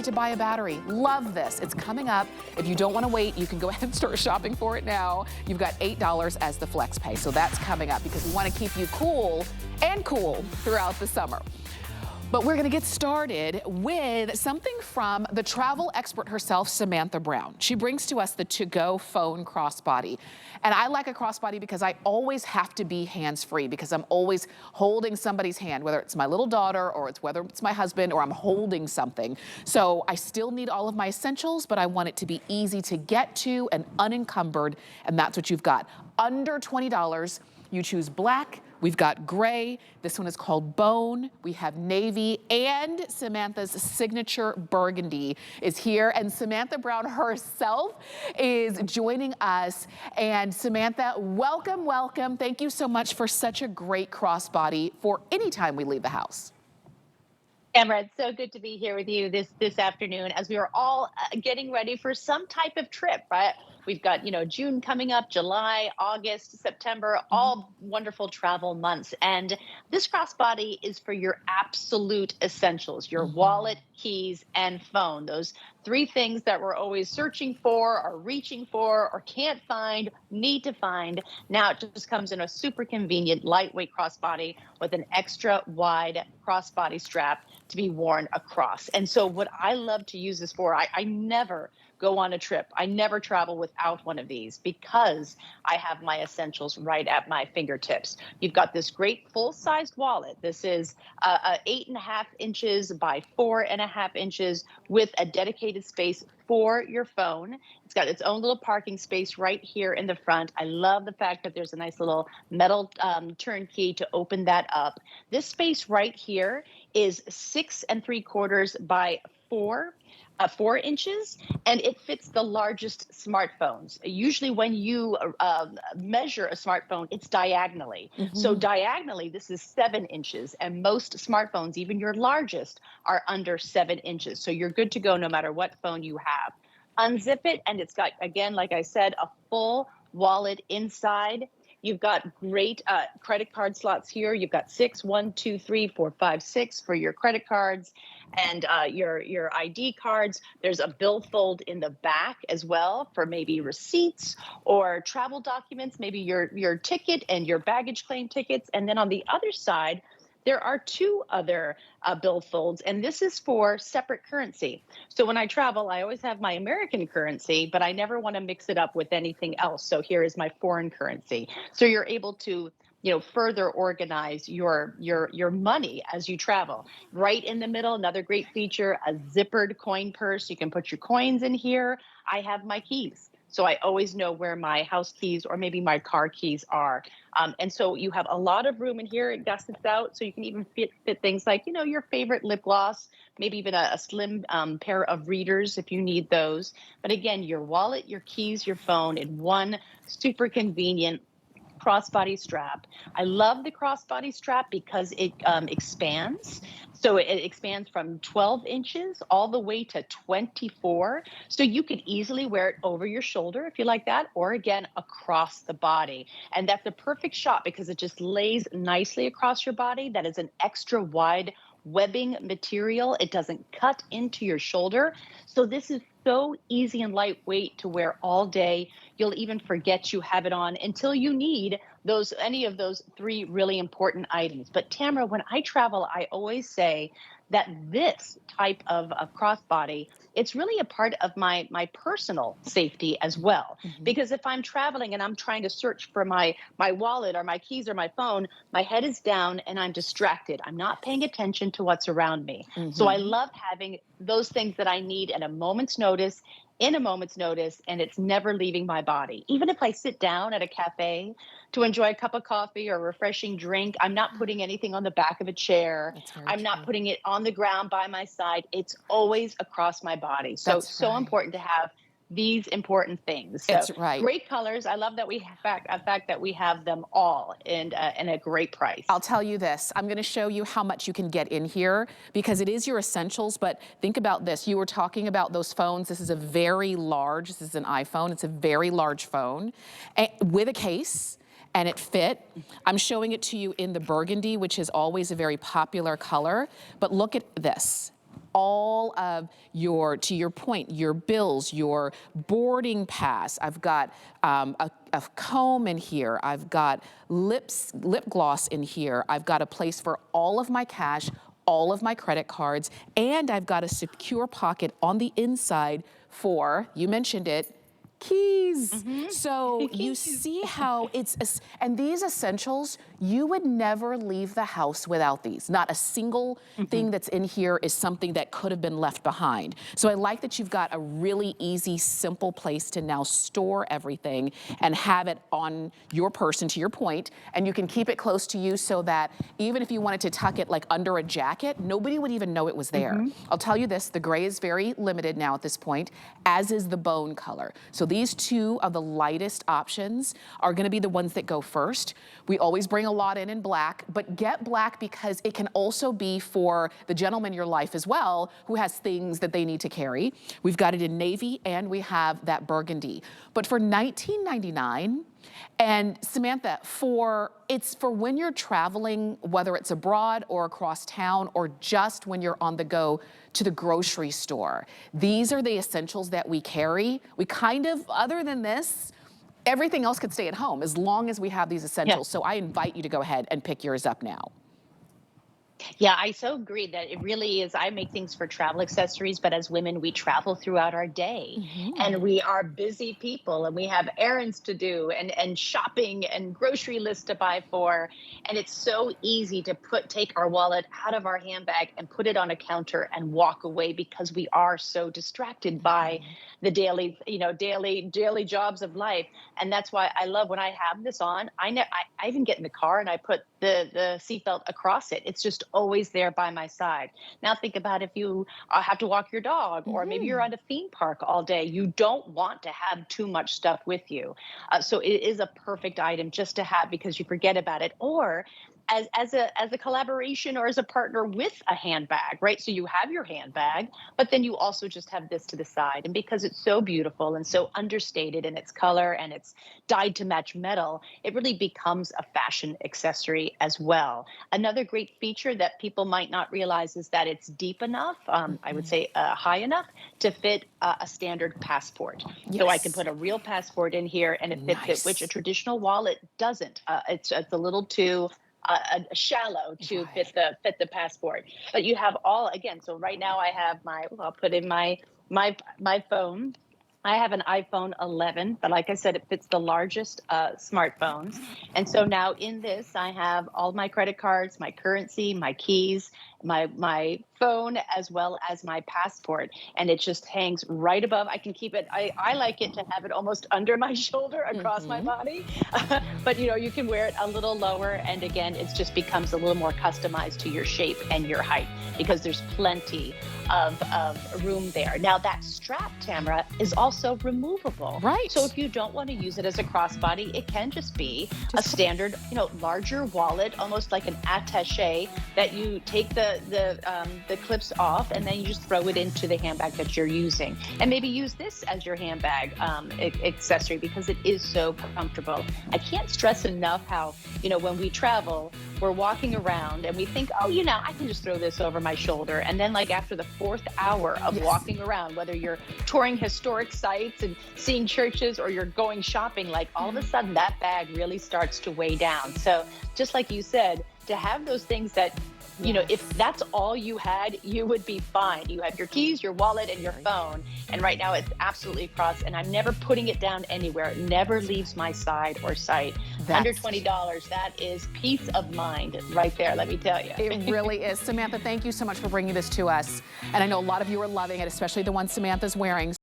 To buy a battery. Love this. It's coming up. If you don't want to wait, you can go ahead and start shopping for it now. You've got $8 as the flex pay. So that's coming up because we want to keep you cool and cool throughout the summer. But we're going to get started with something from the travel expert herself, Samantha Brown. She brings to us the ToGo phone crossbody. And I like a crossbody because I always have to be hands-free because I'm always holding somebody's hand, whether it's my little daughter or whether it's my husband or I'm holding something. So I still need all of my essentials, but I want it to be easy to get to and unencumbered. And that's what you've got. Under $20, you choose black. We've got gray. This one is called bone. We have navy, and Samantha's signature burgundy is here. And Samantha Brown herself is joining us. And Samantha, welcome, welcome. Thank you so much for such a great crossbody for any time we leave the house. Amber, it's so good to be here with you this afternoon as we are all getting ready for some type of trip, right? We've got, June coming up, July, August, September, all wonderful travel months. And this crossbody is for your absolute essentials, your wallet, keys, and phone. Those three things that we're always searching for or reaching for or can't find, need to find. Now it just comes in a super convenient, lightweight crossbody with an extra wide crossbody strap to be worn across. And so what I love to use this for, I never go on a trip. I never travel without one of these because I have my essentials right at my fingertips. You've got this great full-sized wallet. This is 8.5 inches by 4.5 inches with a dedicated space for your phone. It's got its own little parking space right here in the front. I love the fact that there's a nice little metal turnkey to open that up. This space right here is 6 3/4 by 4 inches, and it fits the largest smartphones. Usually when you measure a smartphone, it's diagonally. So diagonally, this is 7 inches, and most smartphones, even your largest, are under 7 inches. So you're good to go no matter what phone you have. Unzip it, and it's got, again, like I said, a full wallet inside. You've got great credit card slots here. You've got 6, 1, 2, 3, 4, 5, 6 for your credit cards and your ID cards. There's a billfold in the back as well for maybe receipts or travel documents, maybe your ticket and your baggage claim tickets. And then on the other side, there are 2 other billfolds, and this is for separate currency. So when I travel, I always have my American currency, but I never want to mix it up with anything else. So here is my foreign currency. So you're able to, further organize your money as you travel. Right in the middle, another great feature, a zippered coin purse. You can put your coins in here. I have my keys. So I always know where my house keys or maybe my car keys are. And so you have a lot of room in here. It gussets out. So you can even fit things like, your favorite lip gloss, maybe even a slim pair of readers if you need those. But again, your wallet, your keys, your phone in one super convenient crossbody strap. I love the crossbody strap because it expands. So it expands from 12 inches all the way to 24. So you could easily wear it over your shoulder if you like that, or again, across the body. And that's a perfect shot because it just lays nicely across your body. That is an extra wide webbing material. It doesn't cut into your shoulder. So this is so easy and lightweight to wear all day. You'll even forget you have it on until you need any of those 3 really important items. But Tamara, when I travel, I always say that this type of crossbody, it's really a part of my personal safety as well. Because if I'm traveling and I'm trying to search for my wallet or my keys or my phone, my head is down and I'm distracted. I'm not paying attention to what's around me. So I love having those things that I need at a moment's notice, and it's never leaving my body. Even if I sit down at a cafe to enjoy a cup of coffee or a refreshing drink, I'm not putting anything on the back of a chair. I'm not putting it on the ground by my side. It's always across my body. So important to have these important things. So That's right. Great colors. I love that the fact that we have them all and a great price. I'll tell you this, I'm gonna show you how much you can get in here because it is your essentials, but think about this. You were talking about those phones. This is a very large, this is an iPhone. It's a very large phone with a case. And it fit. I'm showing it to you in the burgundy, which is always a very popular color, but look at this. all of your, to your point, your bills, your boarding pass. I've got a comb in here. I've got lip gloss in here. I've got a place for all of my cash, all of my credit cards, and I've got a secure pocket on the inside for, you mentioned it, keys. So you see how it's, and these essentials, you would never leave the house without these. Not a single thing that's in here is something that could have been left behind. So I like that you've got a really easy, simple place to now store everything and have it on your person, to your point, and you can keep it close to you so that even if you wanted to tuck it like under a jacket, nobody would even know it was there. I'll tell you this, the gray is very limited now at this point, as is the bone color. So these two of the lightest options are gonna be the ones that go first. We always bring a lot in black, but get black because it can also be for the gentleman in your life as well who has things that they need to carry. We've got it in navy and we have that burgundy. But for $19.99, and Samantha, it's for when you're traveling, whether it's abroad or across town or just when you're on the go to the grocery store. These are the essentials that we carry. We kind of, other than this, everything else could stay at home as long as we have these essentials. So I invite you to go ahead and pick yours up now. Yeah, I so agree that it really is. I make things for travel accessories, but as women, we travel throughout our day and we are busy people and we have errands to do and shopping and grocery lists to buy for. And it's so easy to take our wallet out of our handbag and put it on a counter and walk away because we are so distracted by the daily, daily jobs of life. And that's why I love when I have this on. I even get in the car and I put the seatbelt across it. It's just always there by my side. Now think about if you have to walk your dog or maybe you're at a theme park all day. You don't want to have too much stuff with you. So it is a perfect item just to have because you forget about it. Or as a collaboration or as a partner with a handbag, right? So you have your handbag, but then you also just have this to the side. And because it's so beautiful and so understated in its color and it's dyed to match metal, it really becomes a fashion accessory as well. Another great feature that people might not realize is that it's deep enough, I would say high enough to fit a standard passport. So I can put a real passport in here and it fits it, which a traditional wallet doesn't. It's a little too shallow to fit the passport. But you have all, again, so right now I have I'll put in my phone. I have an iPhone 11, but like I said, it fits the largest smartphones. And so now in this, I have all my credit cards, my currency, my keys, my phone, as well as my passport. And it just hangs right above. I can keep it. I like it to have it almost under my shoulder across my body. But you can wear it a little lower. And again, it just becomes a little more customized to your shape and your height because there's plenty of room there. Now that strap, Tamara, is also removable. Right. So if you don't want to use it as a crossbody, it can just be a standard, larger wallet, almost like an attaché that you take the clips off and then you just throw it into the handbag that you're using. And maybe use this as your handbag accessory because it is so comfortable. I can't stress enough how, when we travel, we're walking around and we think, oh, I can just throw this over my shoulder. And then like after the 4th hour of walking around, whether you're touring historic sites and seeing churches or you're going shopping, like all of a sudden that bag really starts to weigh down. So just like you said, to have those things that, if that's all you had, you would be fine. You have your keys, your wallet, and your phone. And right now it's absolutely across and I'm never putting it down anywhere. It never leaves my side or sight. Under $20, that is peace of mind right there, let me tell you. It really is. Samantha, thank you so much for bringing this to us. And I know a lot of you are loving it, especially the one Samantha's wearing.